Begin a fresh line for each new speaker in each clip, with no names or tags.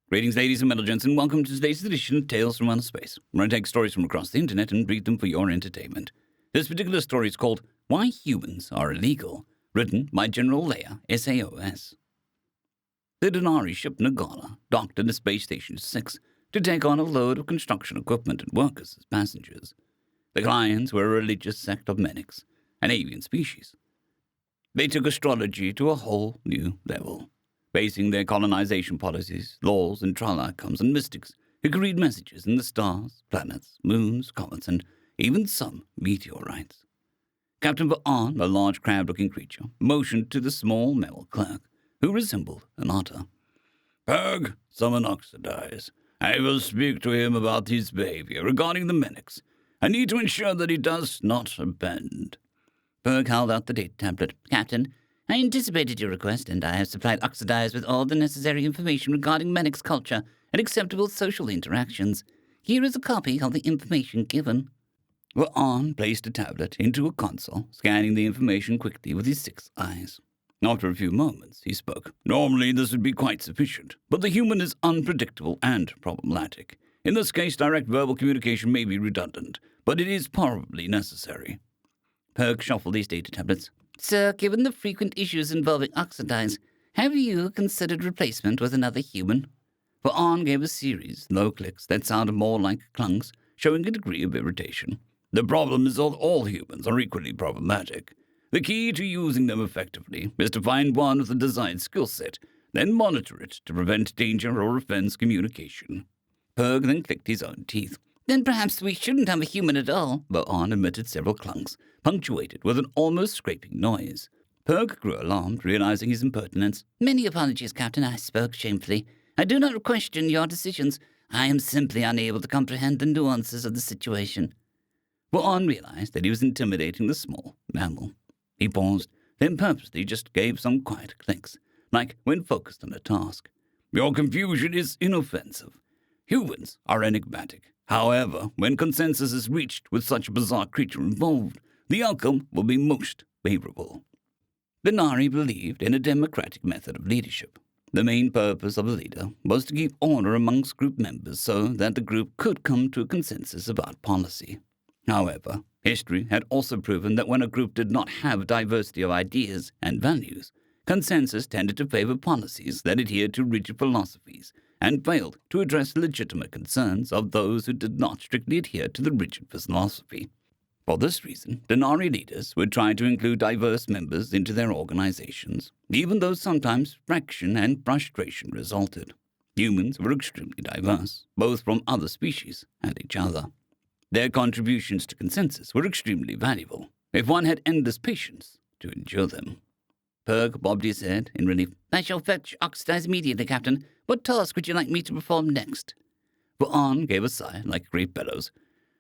Greetings, ladies and gents, and welcome to today's edition of Tales from Outer Space, where I take stories from across the internet and read them for your entertainment. This particular story is called Why Humans Are Illegal, written by General Leia, SAS. The Denari ship Nagala docked at the Space Station 6 to take on a load of construction equipment and workers as passengers. The clients were a religious sect of Menix, an avian species. They took astrology to a whole new level, basing their colonization policies, laws, and trial outcomes on mystics who could read messages in the stars, planets, moons, comets, and even some meteorites. Captain Va'an, a large crab-looking creature, motioned to the small male clerk, who resembled an otter. "Purg, summon Oxidize. I will speak to him about his behavior regarding the Menix. I need to ensure that he does not bend." Purg held out the data tablet. "Captain, I anticipated your request, and I have supplied Oxidize with all the necessary information regarding Menix culture and acceptable social interactions. Here is a copy of the information given." Ra'an placed a tablet into a console, scanning the information quickly with his 6 eyes. After a few moments, he spoke. "Normally, this would be quite sufficient, but the human is unpredictable and problematic. In this case, direct verbal communication may be redundant, but it is probably necessary." Perk shuffled his data tablets. "Sir, given the frequent issues involving Oxidize, have you considered replacement with another human?" Va'an gave a series of low clicks that sounded more like clunks, showing a degree of irritation. "The problem is that all humans are equally problematic. The key to using them effectively is to find one with a desired skill set, then monitor it to prevent danger or offense communication." Purg then clicked his own teeth. "Then perhaps we shouldn't have a human at all." Va'an emitted several clunks, punctuated with an almost scraping noise. Purg grew alarmed, realizing his impertinence. "Many apologies, Captain. I spoke shamefully. I do not question your decisions. I am simply unable to comprehend the nuances of the situation." Va'an realized that he was intimidating the small mammal. He paused, then purposely just gave some quiet clicks, like when focused on a task. "Your confusion is inoffensive. Humans are enigmatic. However, when consensus is reached with such a bizarre creature involved, the outcome will be most favorable." The Nari believed in a democratic method of leadership. The main purpose of a leader was to keep order amongst group members so that the group could come to a consensus about policy. However, history had also proven that when a group did not have diversity of ideas and values, consensus tended to favor policies that adhered to rigid philosophies and failed to address legitimate concerns of those who did not strictly adhere to the rigid philosophy. For this reason, Denari leaders would try to include diverse members into their organizations, even though sometimes friction and frustration resulted. Humans were extremely diverse, both from other species and each other. Their contributions to consensus were extremely valuable, if one had endless patience to endure them. Purg bobbed his head in relief. "I shall fetch Oxidize immediately, Captain. What task would you like me to perform next?" Va'an gave a sigh like great bellows.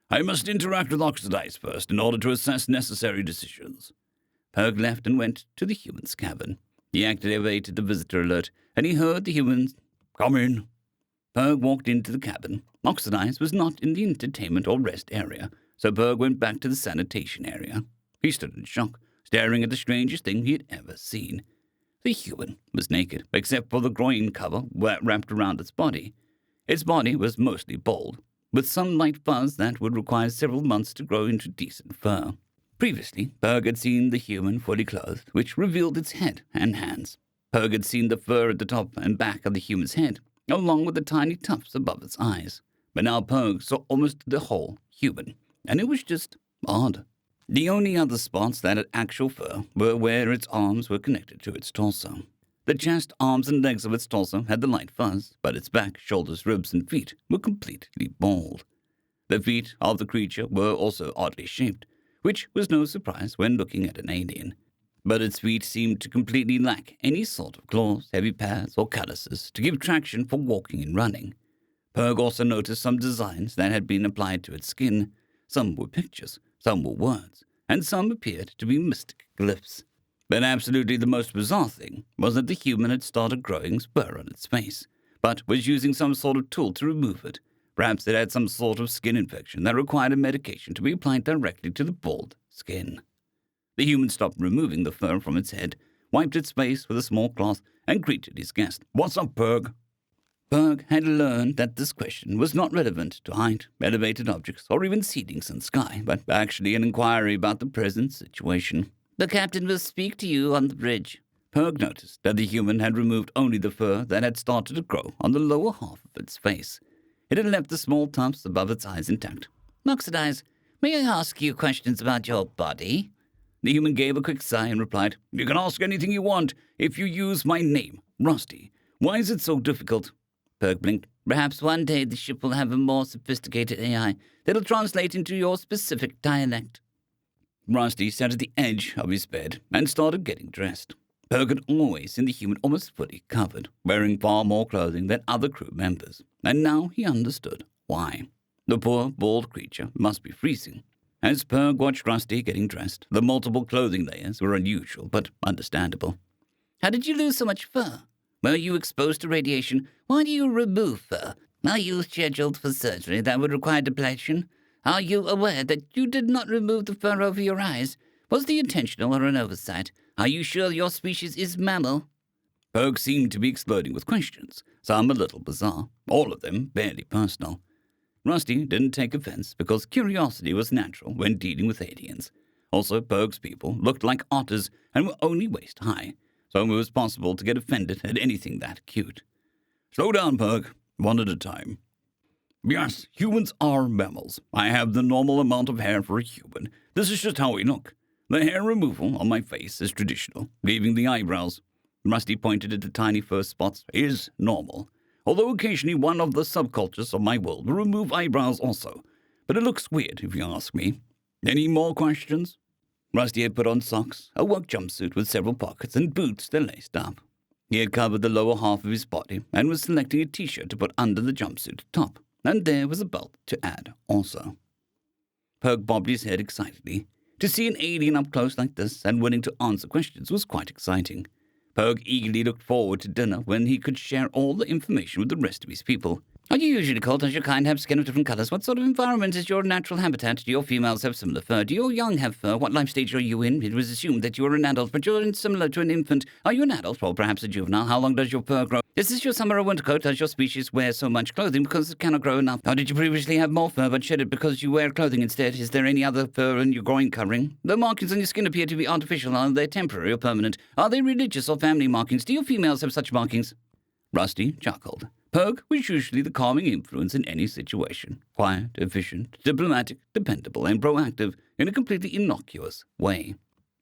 "I must interact with Oxidize first in order to assess necessary decisions." Purg left and went to the human's cabin. He activated the visitor alert, and he heard the humans come in. Purg walked into the cabin. Oxidize was not in the entertainment or rest area, so Purg went back to the sanitation area. He stood in shock, staring at the strangest thing he had ever seen. The human was naked, except for the groin cover wrapped around its body. Its body was mostly bald, with some light fuzz that would require several months to grow into decent fur. Previously, Purg had seen the human fully clothed, which revealed its head and hands. Purg had seen the fur at the top and back of the human's head, along with the tiny tufts above its eyes. But now Purg saw almost the whole human, and it was just odd. The only other spots that had actual fur were where its arms were connected to its torso. The chest, arms, and legs of its torso had the light fuzz, but its back, shoulders, ribs, and feet were completely bald. The feet of the creature were also oddly shaped, which was no surprise when looking at an alien. But its feet seemed to completely lack any sort of claws, heavy pads, or calluses to give traction for walking and running. Purg also noticed some designs that had been applied to its skin. Some were pictures, some were words, and some appeared to be mystic glyphs. But absolutely the most bizarre thing was that the human had started growing spur on its face, but was using some sort of tool to remove it. Perhaps it had some sort of skin infection that required a medication to be applied directly to the bald skin. The human stopped removing the fur from its head, wiped its face with a small cloth, and greeted his guest. "What's up, Purg?" Berg had learned that this question was not relevant to height, elevated objects, or even ceilings in the sky, but actually an inquiry about the present situation. "The captain will speak to you on the bridge." Berg noticed that the human had removed only the fur that had started to grow on the lower half of its face. It had left the small tufts above its eyes intact. "Oxidize, may I ask you questions about your body?" The human gave a quick sigh and replied, "You can ask anything you want if you use my name, Rusty. Why is it so difficult?" Berg blinked. "Perhaps one day the ship will have a more sophisticated AI that'll translate into your specific dialect." Rusty sat at the edge of his bed and started getting dressed. Berg had always seen the human almost fully covered, wearing far more clothing than other crew members, and now he understood why. The poor, bald creature must be freezing. As Berg watched Rusty getting dressed, the multiple clothing layers were unusual but understandable. "How did you lose so much fur? Were you exposed to radiation? Why do you remove fur? Are you scheduled for surgery that would require depletion? Are you aware that you did not remove the fur over your eyes? Was the intentional or an oversight? Are you sure your species is mammal?" Berg seemed to be exploding with questions, some a little bizarre, all of them barely personal. Rusty didn't take offense because curiosity was natural when dealing with aliens. Also, Berg's people looked like otters and were only waist high, so it was possible to get offended at anything that cute. "Slow down, Berg. One at a time. Yes, humans are mammals. I have the normal amount of hair for a human. This is just how we look. The hair removal on my face is traditional, leaving the eyebrows." Rusty pointed at the tiny fur spots. "Is normal. Although occasionally one of the subcultures of my world will remove eyebrows also. But it looks weird, if you ask me. Any more questions?" Rusty had put on socks, a work jumpsuit with several pockets, and boots that laced up. He had covered the lower half of his body and was selecting a t-shirt to put under the jumpsuit top, and there was a belt to add also. Berg bobbed his head excitedly. To see an alien up close like this and willing to answer questions was quite exciting. Berg eagerly looked forward to dinner when he could share all the information with the rest of his people. "Are you usually cold? Does your kind have skin of different colors? What sort of environment is your natural habitat? Do your females have similar fur? Do your young have fur? What life stage are you in? It was assumed that you were an adult, but you're similar to an infant. Are you an adult? Or perhaps a juvenile? How long does your fur grow? Is this your summer or winter coat? Does your species wear so much clothing because it cannot grow enough? Or did you previously have more fur but shed it because you wear clothing instead? Is there any other fur in your groin covering? The markings on your skin appear to be artificial. Are they temporary or permanent? Are they religious or family markings? Do your females have such markings?" Rusty chuckled. Berg was usually the calming influence in any situation. Quiet, efficient, diplomatic, dependable, and proactive in a completely innocuous way.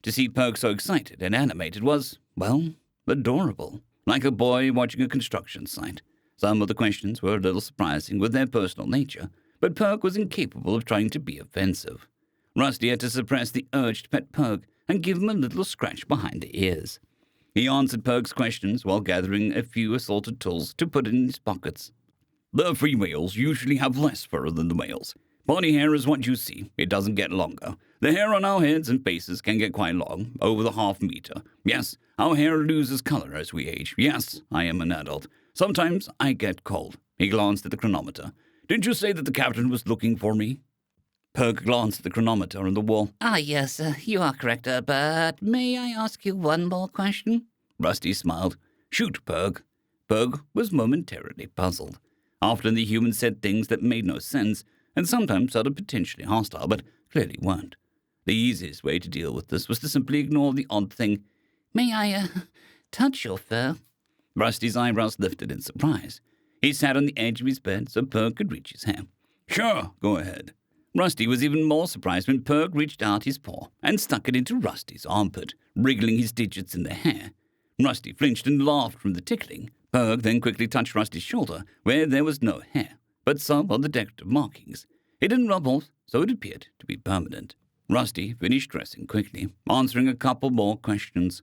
To see Berg so excited and animated was, well, adorable. Like a boy watching a construction site. Some of the questions were a little surprising with their personal nature, but Berg was incapable of trying to be offensive. Rusty had to suppress the urge to pet Berg and give him a little scratch behind the ears. He answered Berg's questions while gathering a few assorted tools to put in his pockets. "The females usually have less fur than the males. Body hair is what you see. It doesn't get longer. The hair on our heads and faces can get quite long, over the half-meter. Yes, our hair loses color as we age. Yes, I am an adult. Sometimes I get cold." He glanced at the chronometer. "Didn't you say that the captain was looking for me?" Berg glanced at the chronometer on the wall. "Yes, you are correct, but may I ask you one more question?" Rusty smiled. "Shoot, Berg." Berg was momentarily puzzled. Often the humans said things that made no sense, and sometimes sounded potentially hostile, but clearly weren't. The easiest way to deal with this was to simply ignore the odd thing. "May I, touch your fur?" Rusty's eyebrows lifted in surprise. He sat on the edge of his bed so Berg could reach his hand. "Sure, go ahead." Rusty was even more surprised when Berg reached out his paw and stuck it into Rusty's armpit, wriggling his digits in the hair. Rusty flinched and laughed from the tickling. Berg then quickly touched Rusty's shoulder, where there was no hair, but some of the decorative markings. It didn't rub off, so it appeared to be permanent. Rusty finished dressing quickly, answering a couple more questions.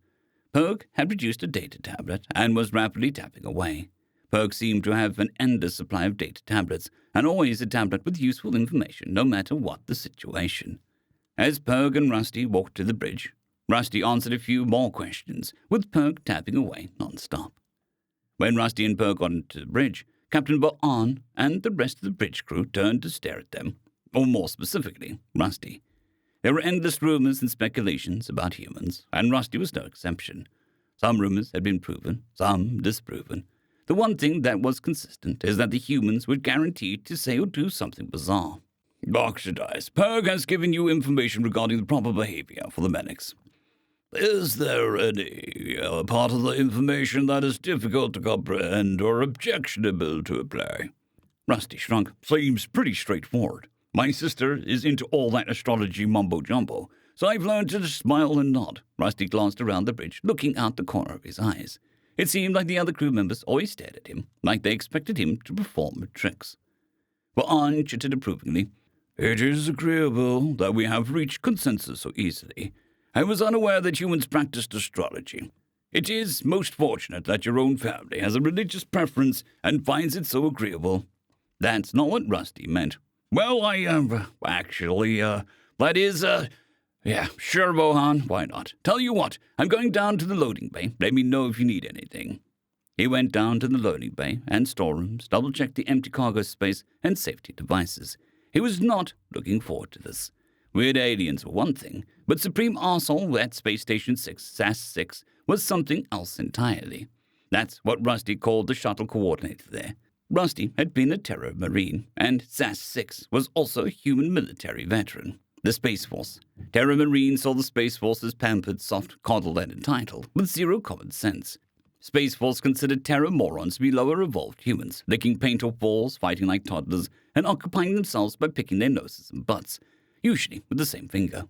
Berg had produced a data tablet and was rapidly tapping away. Berg seemed to have an endless supply of data tablets, and always a tablet with useful information, no matter what the situation. As Berg and Rusty walked to the bridge, Rusty answered a few more questions, with Berg tapping away non-stop. When Rusty and Berg got into the bridge, Captain Bo'an and the rest of the bridge crew turned to stare at them, or more specifically, Rusty. There were endless rumors and speculations about humans, and Rusty was no exception. Some rumors had been proven, some disproven. The one thing that was consistent is that the humans were guaranteed to say or do something bizarre. Oxidize. Purg has given you information regarding the proper behavior for the medics. Is there any part of the information that is difficult to comprehend or objectionable to apply? Rusty shrugged. Seems pretty straightforward. My sister is into all that astrology mumbo-jumbo, so I've learned to just smile and nod. Rusty glanced around the bridge, looking out the corner of his eyes. It seemed like the other crew members always stared at him, like they expected him to perform tricks. Va'an chitted approvingly. It is agreeable that we have reached consensus so easily. I was unaware that humans practiced astrology. It is most fortunate that your own family has a religious preference and finds it so agreeable. That's not what Rusty meant. Well, yeah, sure, Bohan, why not? Tell you what, I'm going down to the loading bay. Let me know if you need anything. He went down to the loading bay and storerooms, double-checked the empty cargo space and safety devices. He was not looking forward to this. Weird aliens were one thing, but Supreme Arsehole at Space Station 6, SAS-6, was something else entirely. That's what Rusty called the shuttle coordinator there. Rusty had been a Terra Marine, and SAS-6 was also a human military veteran. The Space Force. Terra Marine saw the Space Force as pampered, soft, coddled, and entitled, with zero common sense. Space Force considered Terra morons to be lower evolved humans, licking paint off walls, fighting like toddlers, and occupying themselves by picking their noses and butts, usually with the same finger.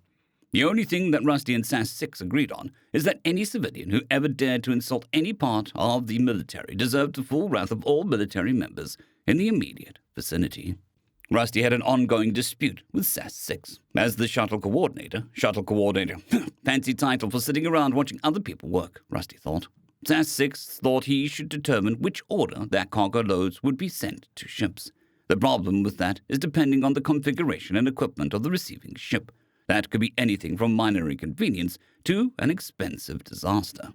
The only thing that Rusty and SAS-6 agreed on is that any civilian who ever dared to insult any part of the military deserved the full wrath of all military members in the immediate vicinity. Rusty had an ongoing dispute with SAS-6 as the shuttle coordinator, fancy title for sitting around watching other people work, Rusty thought. SAS-6 thought he should determine which order their cargo loads would be sent to ships. The problem with that is depending on the configuration and equipment of the receiving ship. That could be anything from minor inconvenience to an expensive disaster.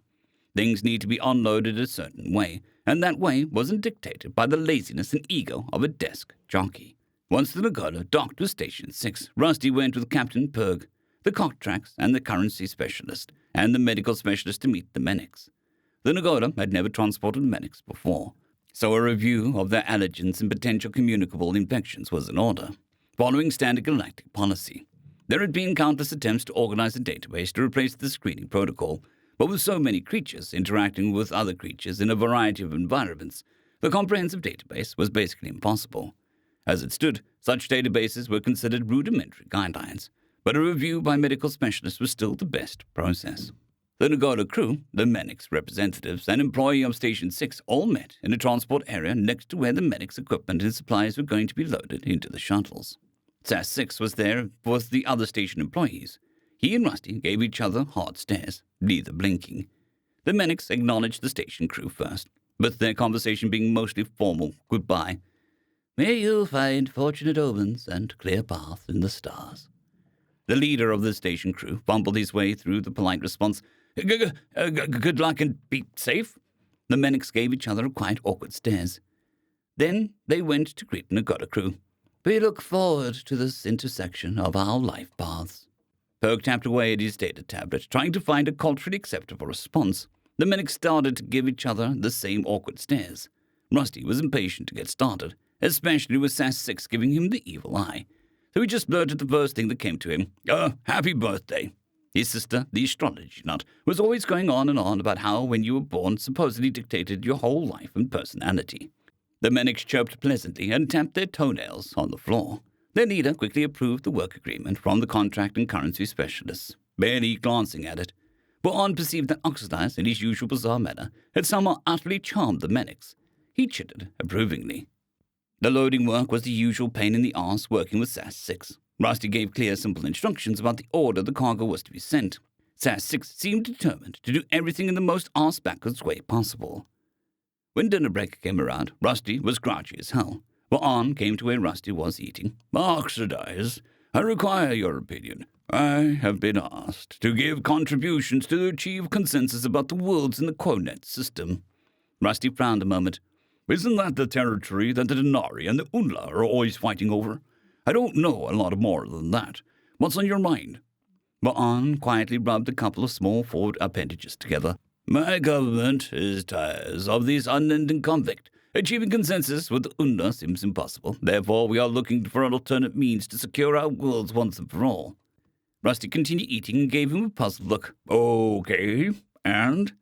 Things need to be unloaded a certain way, and that way wasn't dictated by the laziness and ego of a desk jockey. Once the Nagola docked with Station 6, Rusty went with Captain Purg, the Cocktrax and the currency specialist, and the medical specialist to meet the medics. The Nagola had never transported medics before, so a review of their allergens and potential communicable infections was in order, following standard galactic policy. There had been countless attempts to organize a database to replace the screening protocol, but with so many creatures interacting with other creatures in a variety of environments, the comprehensive database was basically impossible. As it stood, such databases were considered rudimentary guidelines, but a review by medical specialists was still the best process. The Nagola crew, the medics representatives, and employee of Station 6 all met in a transport area next to where the medics' equipment and supplies were going to be loaded into the shuttles. SAS-6 was there with the other station employees. He and Rusty gave each other hard stares, neither blinking. The medics acknowledged the station crew first, with their conversation being mostly formal goodbye. May you find fortunate omens and clear path in the stars. The leader of the station crew fumbled his way through the polite response, Good luck and be safe. The medics gave each other quite awkward stares. Then they went to greet the Nagola crew. We look forward to this intersection of our life paths. Perk tapped away at his data tablet, trying to find a culturally acceptable response. The medics started to give each other the same awkward stares. Rusty was impatient to get started, especially with SAS-6 giving him the evil eye. So he just blurted the first thing that came to him. Happy birthday. His sister, the astrology nut, was always going on and on about how when you were born supposedly dictated your whole life and personality. The medics chirped pleasantly and tapped their toenails on the floor. Their leader quickly approved the work agreement from the contract and currency specialists, barely glancing at it. Bohan perceived that Oxidize, in his usual bizarre manner, had somehow utterly charmed the medics. He chittered approvingly. The loading work was the usual pain in the arse working with SAS-6. Rusty gave clear, simple instructions about the order the cargo was to be sent. SAS-6 seemed determined to do everything in the most arse-backwards way possible. When dinner break came around, Rusty was grouchy as hell. Bohan came to where Rusty was eating. Oxidize, I require your opinion. I have been asked to give contributions to achieve consensus about the worlds in the Quonet system. Rusty frowned a moment. Isn't that the territory that the Denari and the Unla are always fighting over? I don't know a lot more than that. What's on your mind? Bohan quietly rubbed a couple of small forward appendages together. My government is tired of this unending conflict. Achieving consensus with the Unda seems impossible. Therefore, we are looking for an alternate means to secure our worlds once and for all. Rusty continued eating and gave him a puzzled look. Okay, and?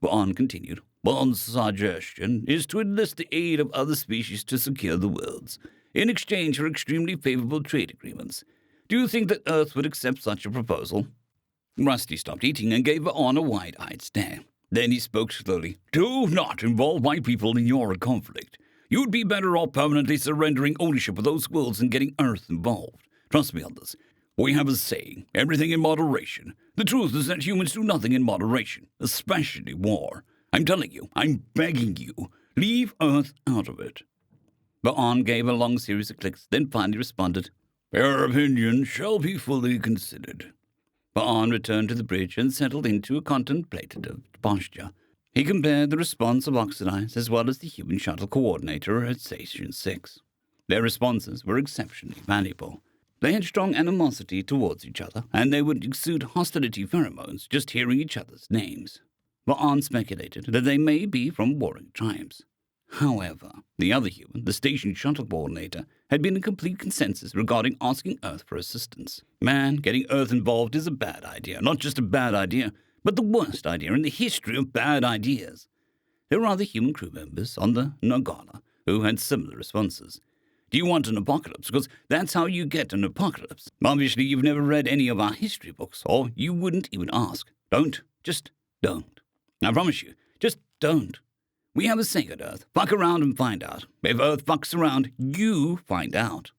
Vaughn continued. One suggestion is to enlist the aid of other species to secure the worlds, in exchange for extremely favorable trade agreements. Do you think that Earth would accept such a proposal? Rusty stopped eating and gave Vaughn a wide-eyed stare. Then he spoke slowly. Do not involve my people in your conflict. You'd be better off permanently surrendering ownership of those worlds and getting Earth involved. Trust me on this. We have a saying, everything in moderation. The truth is that humans do nothing in moderation, especially war. I'm telling you, I'm begging you, leave Earth out of it. Vaughn gave a long series of clicks, then finally responded, Your opinion shall be fully considered. Vaughn returned to the bridge and settled into a contemplative posture. He compared the response of Oxidize as well as the human shuttle coordinator at Station 6. Their responses were exceptionally valuable. They had strong animosity towards each other, and they would exude hostility pheromones just hearing each other's names. Vaughn speculated that they may be from warring tribes. However, the other human, the station shuttle coordinator, had been in complete consensus regarding asking Earth for assistance. Man, getting Earth involved is a bad idea. Not just a bad idea, but the worst idea in the history of bad ideas. There were other human crew members on the Nagala who had similar responses. Do you want an apocalypse? Because that's how you get an apocalypse. Obviously, you've never read any of our history books, or you wouldn't even ask. Don't. Just don't. I promise you, just don't. We have a saying at Earth, fuck around and find out. If Earth fucks around, you find out.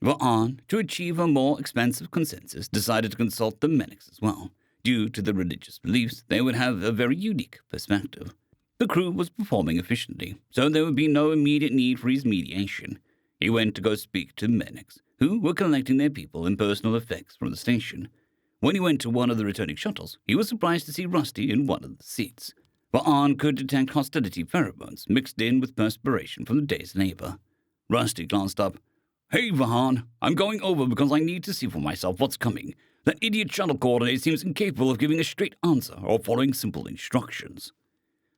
Vaughn, to achieve a more expansive consensus, decided to consult the Menix as well. Due to their religious beliefs, they would have a very unique perspective. The crew was performing efficiently, so there would be no immediate need for his mediation. He went to go speak to Menix, who were collecting their people and personal effects from the station. When he went to one of the returning shuttles, he was surprised to see Rusty in one of the seats. Vaughn could detect hostility pheromones mixed in with perspiration from the day's labor. Rusty glanced up. Hey, Vaughn, I'm going over because I need to see for myself what's coming. That idiot shuttle coordinator seems incapable of giving a straight answer or following simple instructions.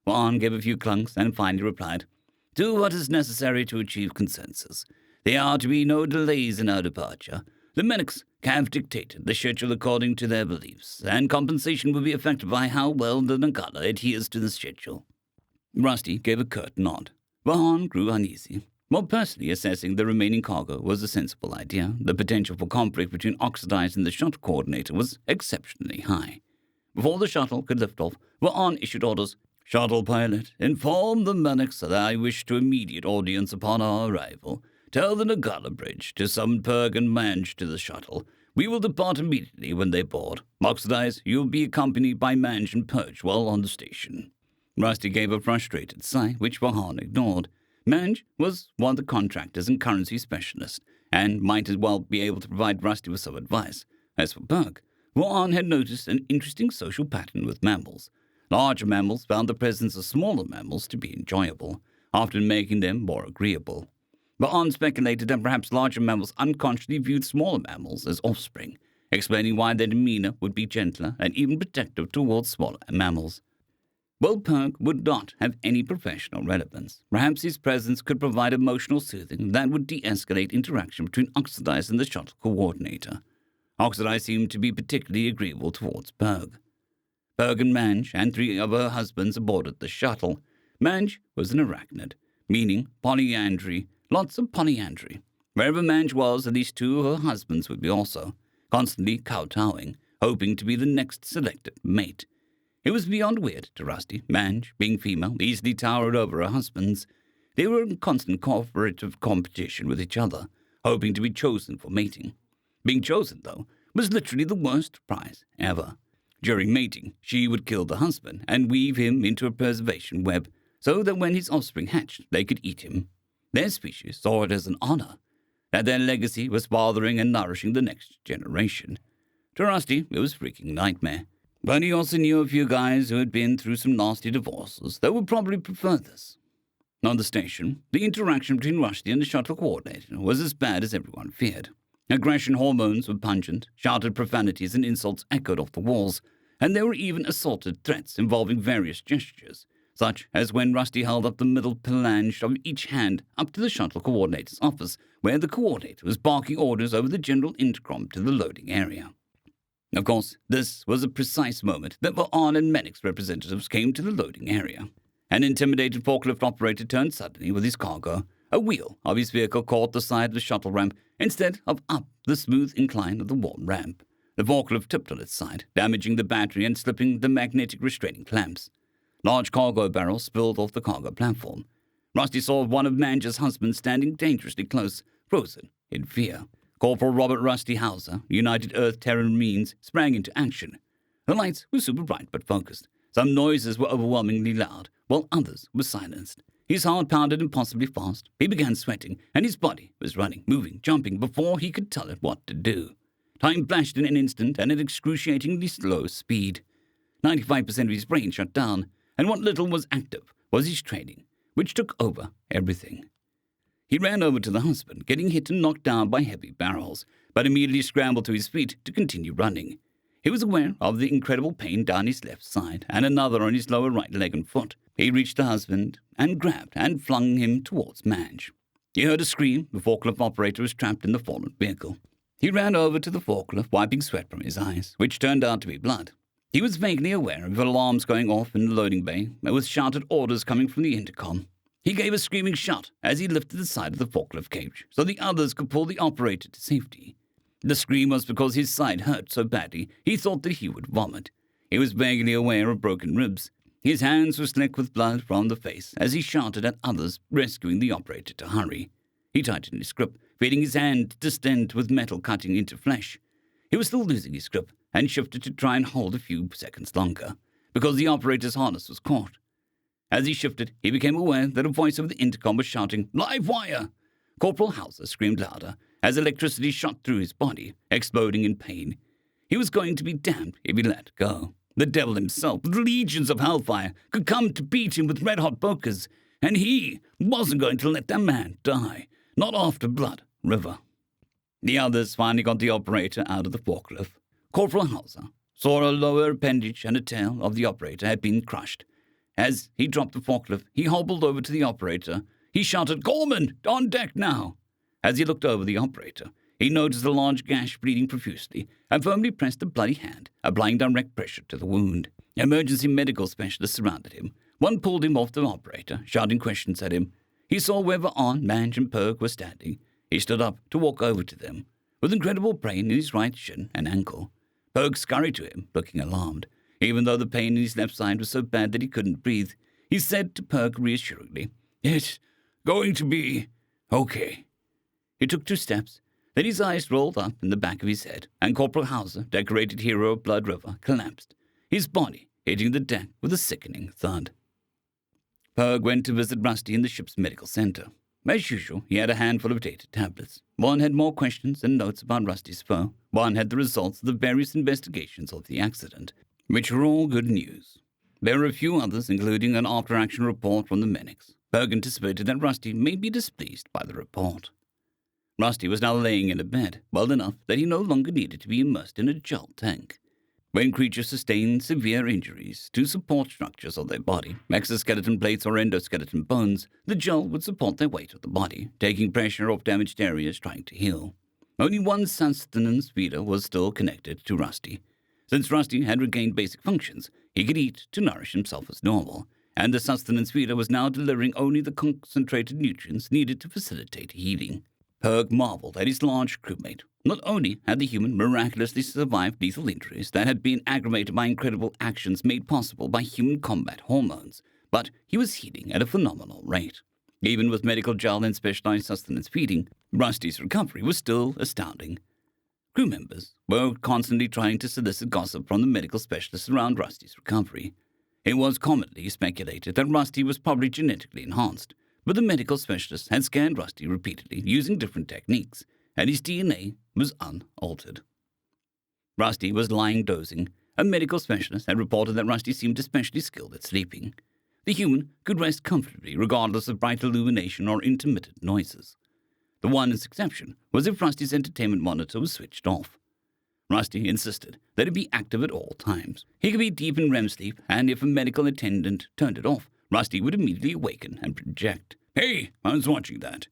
Vaughn gave a few clunks and finally replied, Do what is necessary to achieve consensus. There are to be no delays in our departure. The Menix have dictated the schedule according to their beliefs, and compensation will be affected by how well the Nagala adheres to the schedule. Rusty gave a curt nod. Vaughn grew uneasy. While personally assessing the remaining cargo was a sensible idea, the potential for conflict between Oxidize and the shuttle coordinator was exceptionally high. Before the shuttle could lift off, Vaughn issued orders. Shuttle pilot, inform the Menix that I wish to immediate audience upon our arrival. Tell the Nagala bridge to summon Perg and Manj to the shuttle. We will depart immediately when they board. Oxidize, you will be accompanied by Manj and Perch while on the station. Rusty gave a frustrated sigh, which Vaughn ignored. Manj was one of the contractors and currency specialists, and might as well be able to provide Rusty with some advice. As for Perg, Vaughn had noticed an interesting social pattern with mammals. Larger mammals found the presence of smaller mammals to be enjoyable, often making them more agreeable. Vaughn speculated that perhaps larger mammals unconsciously viewed smaller mammals as offspring, explaining why their demeanor would be gentler and even protective towards smaller mammals. While Perk would not have any professional relevance, perhaps his presence could provide emotional soothing that would de-escalate interaction between Oxidize and the shuttle coordinator. Oxidize seemed to be particularly agreeable towards Perg. Perg and Manj and 3 of her husbands aboarded the shuttle. Manj was an arachnid, meaning polyandry, lots of polyandry. Wherever Manj was, at least 2 of her husbands would be also, constantly kowtowing, hoping to be the next selected mate. It was beyond weird to Rusty. Manj, being female, easily towered over her husbands. They were in constant cooperative competition with each other, hoping to be chosen for mating. Being chosen, though, was literally the worst prize ever. During mating, she would kill the husband and weave him into a preservation web, so that when his offspring hatched, they could eat him. Their species saw it as an honor, that their legacy was fathering and nourishing the next generation. To Rusty, it was a freaking nightmare. But he also knew a few guys who had been through some nasty divorces that would probably prefer this. On the station, the interaction between Rusty and the shuttle coordinator was as bad as everyone feared. Aggression hormones were pungent, shouted profanities and insults echoed off the walls. and there were even assorted threats involving various gestures, such as when Rusty held up the middle phalange of each hand up to the shuttle coordinator's office, where the coordinator was barking orders over the general intercom to the loading area. Of course, this was a precise moment that Va'an and Menix representatives came to the loading area. An intimidated forklift operator turned suddenly with his cargo. A wheel of his vehicle caught the side of the shuttle ramp instead of up the smooth incline of the warm ramp. The forklift tipped on its side, damaging the battery and slipping the magnetic restraining clamps. Large cargo barrels spilled off the cargo platform. Rusty saw one of Manger's husbands standing dangerously close, frozen in fear. Corporal Robert Rusty Hauser, United Earth Terror Marines, sprang into action. The lights were super bright but focused. Some noises were overwhelmingly loud, while others were silenced. His heart pounded impossibly fast. He began sweating, and his body was running, moving, jumping before he could tell it what to do. Time flashed in an instant and at excruciatingly slow speed. 95% of his brain shut down, and what little was active was his training, which took over everything. He ran over to the husband, getting hit and knocked down by heavy barrels, but immediately scrambled to his feet to continue running. He was aware of the incredible pain down his left side and another on his lower right leg and foot. He reached the husband and grabbed and flung him towards Mange. He heard a scream. The forklift operator was trapped in the fallen vehicle. He ran over to the forklift, wiping sweat from his eyes, which turned out to be blood. He was vaguely aware of alarms going off in the loading bay, with shouted orders coming from the intercom. He gave a screaming shout as he lifted the side of the forklift cage so the others could pull the operator to safety. The scream was because his side hurt so badly he thought that he would vomit. He was vaguely aware of broken ribs. His hands were slick with blood from the face as he shouted at others, rescuing the operator to hurry. He tightened his grip, feeling his hand distend with metal cutting into flesh. He was still losing his grip and shifted to try and hold a few seconds longer, because the operator's harness was caught. As he shifted, he became aware that a voice over the intercom was shouting, "Live wire!" Corporal Hauser screamed louder as electricity shot through his body, exploding in pain. He was going to be damned if he let go. The devil himself, with legions of hellfire, could come to beat him with red-hot pokers, and he wasn't going to let that man die, not after Blood River. The others finally got the operator out of the forklift. Corporal Hauser saw a lower appendage and a tail of the operator had been crushed. As he dropped the forklift, he hobbled over to the operator. He shouted, "Gorman, on deck now!" As he looked over the operator, he noticed a large gash bleeding profusely and firmly pressed a bloody hand, applying direct pressure to the wound. Emergency medical specialists surrounded him. One pulled him off the operator, shouting questions at him. He saw where Va'an, Mange, and Perk were standing. He stood up to walk over to them, with incredible pain in his right shin and ankle. Perk scurried to him, looking alarmed. Even though the pain in his left side was so bad that he couldn't breathe, he said to Perk reassuringly, "It's going to be okay." He took 2 steps, then his eyes rolled up in the back of his head, and Corporal Hauser, decorated hero of Blood River, collapsed, his body hitting the deck with a sickening thud. Perk went to visit Rusty in the ship's medical center. As usual, he had a handful of data tablets. One had more questions and notes about Rusty's foe. One had the results of the various investigations of the accident, which were all good news. There were a few others, including an after-action report from the medics. Berg anticipated that Rusty may be displeased by the report. Rusty was now laying in a bed, well enough that he no longer needed to be immersed in a gel tank. When creatures sustained severe injuries to support structures of their body, exoskeleton plates or endoskeleton bones, the gel would support their weight of the body, taking pressure off damaged areas trying to heal. Only one sustenance feeder was still connected to Rusty. Since Rusty had regained basic functions, he could eat to nourish himself as normal, and the sustenance feeder was now delivering only the concentrated nutrients needed to facilitate healing. Perk marveled at his large crewmate. Not only had the human miraculously survived lethal injuries that had been aggravated by incredible actions made possible by human combat hormones, but he was healing at a phenomenal rate. Even with medical gel and specialized sustenance feeding, Rusty's recovery was still astounding. Crew members were constantly trying to solicit gossip from the medical specialists around Rusty's recovery. It was commonly speculated that Rusty was probably genetically enhanced, but the medical specialists had scanned Rusty repeatedly using different techniques, and his DNA was unaltered. Rusty was lying dozing. A medical specialist had reported that Rusty seemed especially skilled at sleeping. The human could rest comfortably regardless of bright illumination or intermittent noises. The one exception was if Rusty's entertainment monitor was switched off. Rusty insisted that it be active at all times. He could be deep in REM sleep, and if a medical attendant turned it off, Rusty would immediately awaken and project. Hey, I was watching that.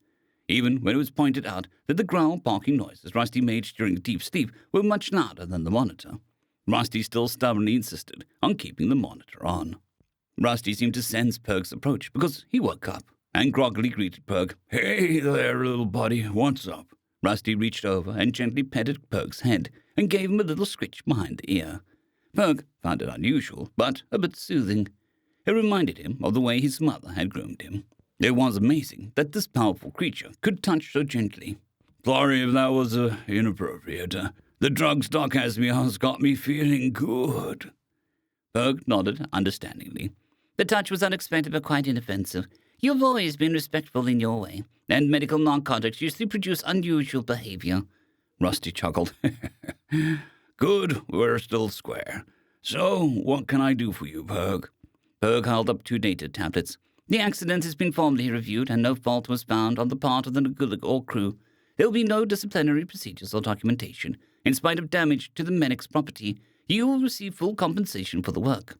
Even when it was pointed out that the growl barking noises Rusty made during deep sleep were much louder than the monitor, Rusty still stubbornly insisted on keeping the monitor on. Rusty seemed to sense Purg's approach because he woke up and groggily greeted Purg. Hey there, little buddy, what's up? Rusty reached over and gently petted Purg's head and gave him a little scritch behind the ear. Purg found it unusual, but a bit soothing. It reminded him of the way his mother had groomed him. It was amazing that this powerful creature could touch so gently. Sorry if that was inappropriate. The drugs Doc has me on has got me feeling good. Purg nodded understandingly. The touch was unexpected but quite inoffensive. You've always been respectful in your way, and medical narcotics usually produce unusual behavior. Rusty chuckled. Good, we're still square. So, what can I do for you, Purg? Purg held up 2 data tablets. The accident has been formally reviewed, and no fault was found on the part of the Nagulik or crew. There will be no disciplinary procedures or documentation. In spite of damage to the medic's property, you will receive full compensation for the work.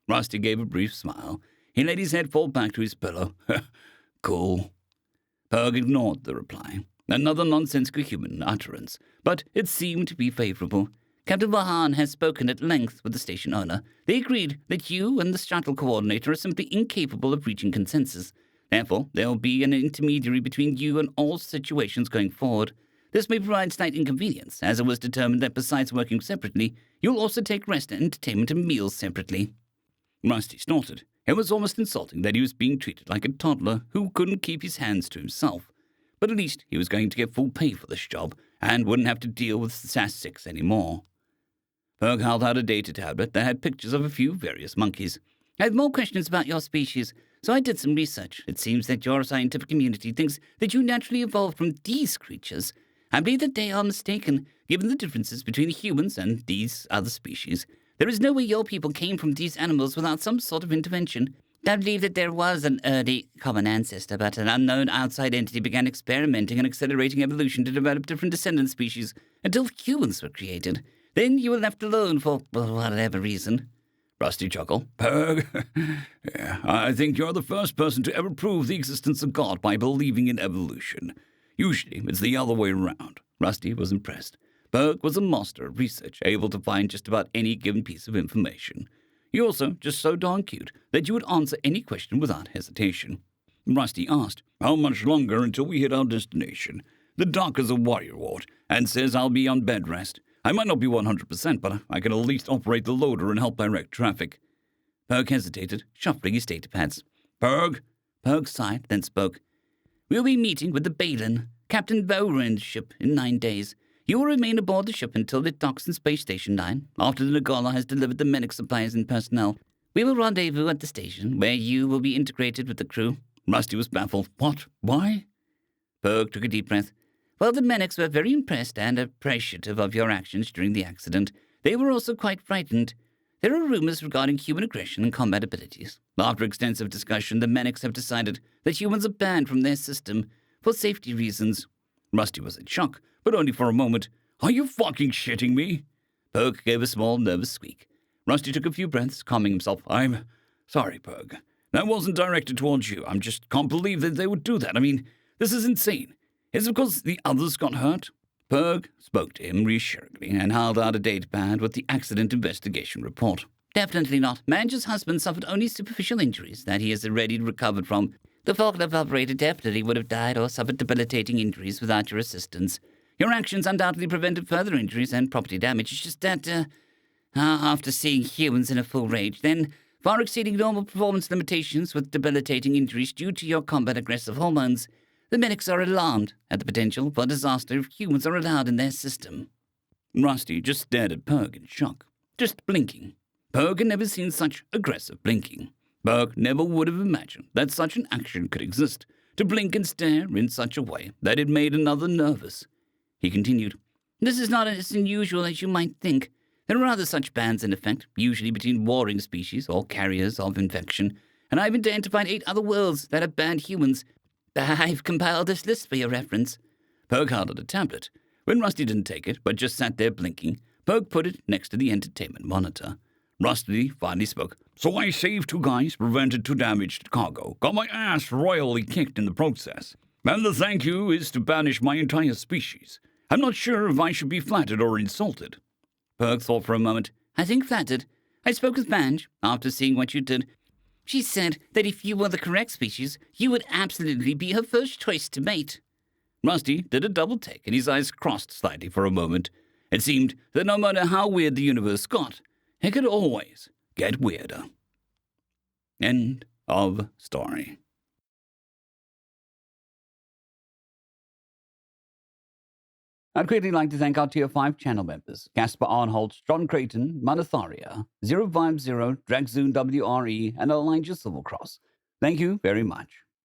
Rusty gave a brief smile. He let his head fall back to his pillow. Cool. Purg ignored the reply. Another nonsensical human utterance, but it seemed to be favorable. Captain Vahan has spoken at length with the station owner. They agreed that you and the shuttle coordinator are simply incapable of reaching consensus. Therefore, there will be an intermediary between you and all situations going forward. This may provide slight inconvenience, as it was determined that besides working separately, you'll also take rest and entertainment and meals separately. Rusty snorted. It was almost insulting that he was being treated like a toddler who couldn't keep his hands to himself. But at least he was going to get full pay for this job and wouldn't have to deal with SAS-6 anymore. Purg held out a data tablet that had pictures of a few various monkeys. I have more questions about your species, so I did some research. It seems that your scientific community thinks that you naturally evolved from these creatures. I believe that they are mistaken, given the differences between the humans and these other species. There is no way your people came from these animals without some sort of intervention. I believe that there was an early common ancestor, but an unknown outside entity began experimenting and accelerating evolution to develop different descendant species until humans were created. Then you were left alone for whatever reason. Rusty chuckled. Purg, yeah, I think you're the first person to ever prove the existence of God by believing in evolution. Usually, it's the other way around. Rusty was impressed. Purg was a master of research, able to find just about any given piece of information. You're also just so darn cute that you would answer any question without hesitation. Rusty asked, how much longer until we hit our destination? The doc is a warrior ward and says I'll be on bed rest. I might not be 100%, but I can at least operate the loader and help direct traffic. Purg hesitated, shuffling his data pads. Purg? Purg sighed, then spoke. We'll be meeting with the Balin, Captain Vowren's ship, in 9 days. You will remain aboard the ship until it docks in Space Station 9, after the Nagala has delivered the medic supplies and personnel. We will rendezvous at the station, where you will be integrated with the crew. Rusty was baffled. What? Why? Purg took a deep breath. Well, the medics were very impressed and appreciative of your actions during the accident. They were also quite frightened. There are rumors regarding human aggression and combat abilities. After extensive discussion, the medics have decided that humans are banned from their system for safety reasons. Rusty was in shock, but only for a moment. Are you fucking shitting me? Purg gave a small, nervous squeak. Rusty took a few breaths, calming himself. I'm sorry, Purg. That wasn't directed towards you. I just can't believe that they would do that. I mean, this is insane. Is it because the others got hurt? Purg spoke to him reassuringly and held out a datapad with the accident investigation report. Definitely not. Manger's husband suffered only superficial injuries that he has already recovered from. The forklift operator definitely would have died or suffered debilitating injuries without your assistance. Your actions undoubtedly prevented further injuries and property damage. It's just that, after seeing humans in a full rage, then far exceeding normal performance limitations with debilitating injuries due to your combat-aggressive hormones, the medics are alarmed at the potential for disaster if humans are allowed in their system. Rusty just stared at Purg in shock, just blinking. Purg had never seen such aggressive blinking. Purg never would have imagined that such an action could exist, to blink and stare in such a way that it made another nervous. He continued, This is not as unusual as you might think. There are other such bans in effect, usually between warring species or carriers of infection, and I've identified 8 other worlds that have banned humans. I've compiled this list for your reference. Purg held out a tablet. When Rusty didn't take it, but just sat there blinking, Perk put it next to the entertainment monitor. Rusty finally spoke. So I saved 2 guys, prevented 2 damaged cargo, got my ass royally kicked in the process. And the thank you is to banish my entire species. I'm not sure if I should be flattered or insulted. Perk thought for a moment. I think flattered. I spoke with Banj after seeing what you did. She said that if you were the correct species, you would absolutely be her first choice to mate. Rusty did a double take, and his eyes crossed slightly for a moment. It seemed that no matter how weird the universe got, it could always get weirder. End of story. I'd greatly like to thank our Tier 5 channel members, Casper Arnholt, John Creighton, Manatharia, 050, Dragzoon WRE, and Elijah Silvercross. Thank you very much.